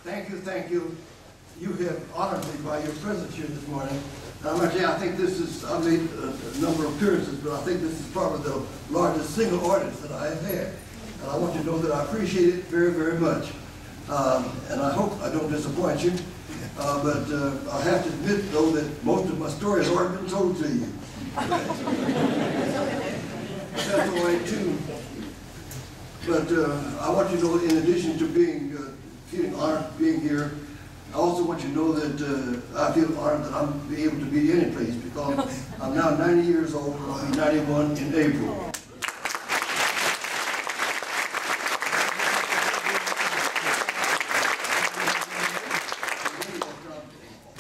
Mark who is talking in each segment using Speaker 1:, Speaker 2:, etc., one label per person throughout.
Speaker 1: Thank you, thank you. You have honored me by your presence here this morning. I think this is, I made a number of appearances, but I think this is probably the largest single audience that I have had. And I want you to know that I appreciate it very, very much. And I hope I don't disappoint you. But I have to admit, though, that most of my story has already been told to you. That's all right, too. But I want you to know, in addition to feeling honored being here, I also want you to know that I feel honored that I'm able to be any place, because I'm now 90 years old and I'll be 91 in April.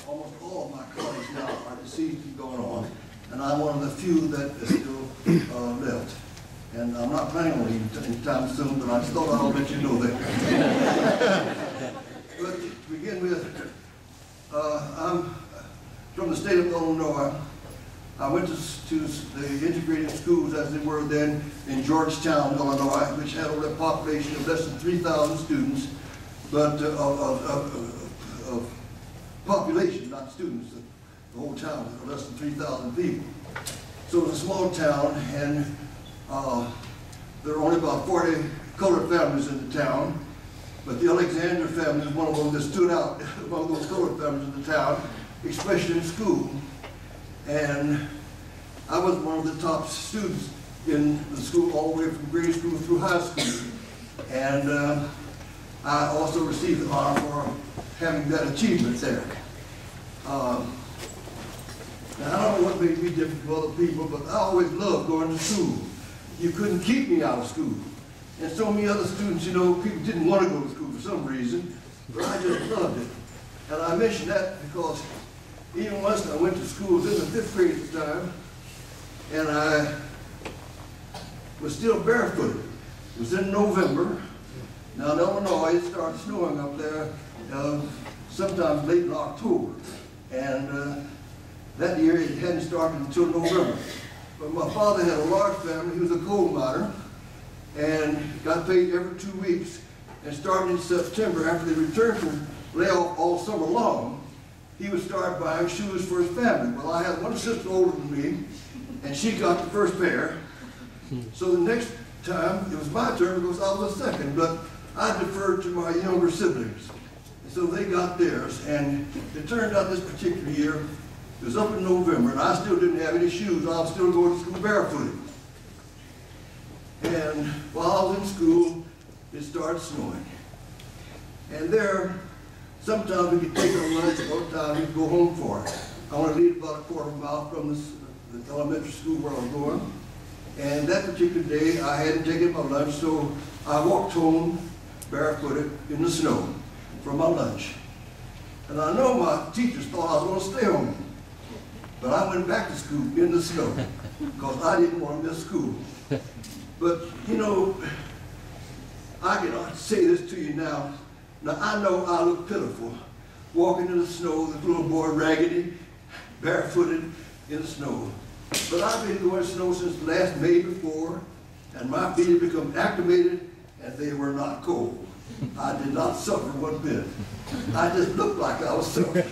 Speaker 1: Almost all of my colleagues now are deceased and going on, and I'm one of the few that is still left. And I'm not planning on leaving anytime soon, but I just thought I'll let you know that. But to begin with, I'm from the state of Illinois. I went to the integrated schools, as they were then, in Georgetown, Illinois, which had a population of less than 3,000 students, but of population, not students. The whole town was less than 3,000 people. So it was a small town, and there were only about 40 colored families in the town. But the Alexander family was one of them that stood out among those colored families in the town, especially in school. And I was one of the top students in the school, all the way from grade school through high school. And I also received the honor for having that achievement there. Now, I don't know what made me different from other people, but I always loved going to school. You couldn't keep me out of school. And so many other students, you know, people didn't want to go to school for some reason, but I just loved it. And I mention that because even once I went to school, I was in the 5th grade at the time, and I was still barefooted. It was in November. Now in Illinois, it started snowing up there sometime late in October. And that year, it hadn't started until November. But my father had a large family. He was a coal miner, and got paid every 2 weeks. And starting in September, after they returned from layoff all summer long, he would start buying shoes for his family. Well, I had one sister older than me, and she got the first pair. So the next time, it was my turn because I was the second, but I deferred to my younger siblings. And so they got theirs, and it turned out this particular year, it was up in November, and I still didn't have any shoes. I was still going to school barefooted. And while I was in school, it started snowing. And there, sometimes we could take our lunch, other times we'd go home for it. I only lived about a quarter mile from the elementary school where I was going. And that particular day, I hadn't taken my lunch, so I walked home barefooted in the snow for my lunch. And I know my teachers thought I was going to stay home. But I went back to school in the snow because I didn't want to miss school. But, you know, I can say this to you now. Now, I know I look pitiful, walking in the snow, this little boy raggedy, barefooted in the snow. But I've been going snow since last May before, and my feet have become acclimated, and they were not cold. I did not suffer one bit. I just looked like I was suffering.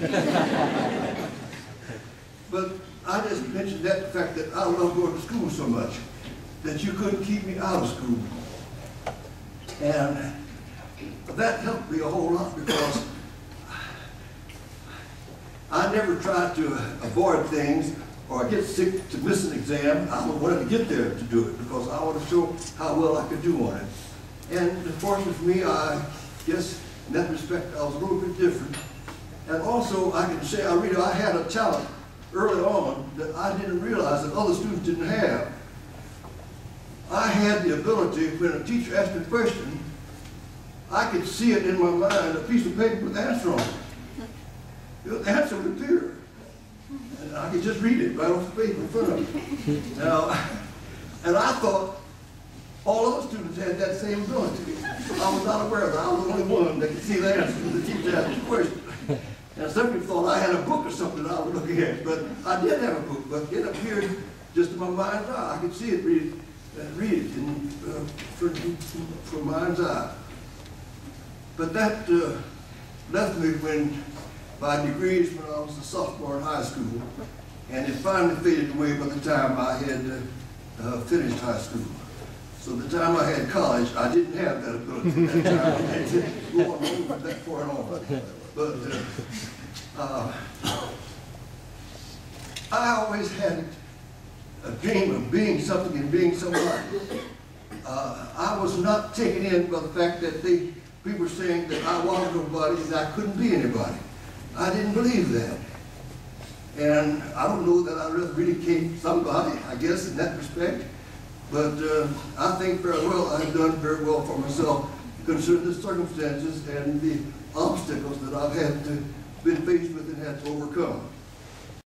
Speaker 1: But I just mentioned that the fact that I love going to school so much that you couldn't keep me out of school. And that helped me a whole lot because I never tried to avoid things or get sick to miss an exam. I wanted to get there to do it because I wanted to show how well I could do on it. And fortunately for me, I guess in that respect, I was a little bit different. And also, I can say I had a talent early on that I didn't realize that other students didn't have. I had the ability, when a teacher asked me a question, I could see it in my mind, a piece of paper with the answer on it. The answer would appear. And I could just read it right off the paper in front of me. Now, and I thought all other students had that same ability. I was not aware that I was the only one that could see the answer when the teacher asked the question. And some people thought I had a book or something that I was looking at, but I did have a book, but it appeared just in my mind's eye. I could see it, read it from mind's eye. But that left me by degrees when I was a sophomore in high school, and it finally faded away by the time I had finished high school. So the time I had college, I didn't have that ability at that time. I had to go on with that far and on. But I always had a dream of being something and being somebody. I was not taken in by the fact that people were saying that I wasn't nobody and I couldn't be anybody. I didn't believe that. And I don't know that I really became somebody, I guess, in that respect. But I think very well I've done very well for myself, considering the circumstances and the obstacles that I've been faced with and had to overcome.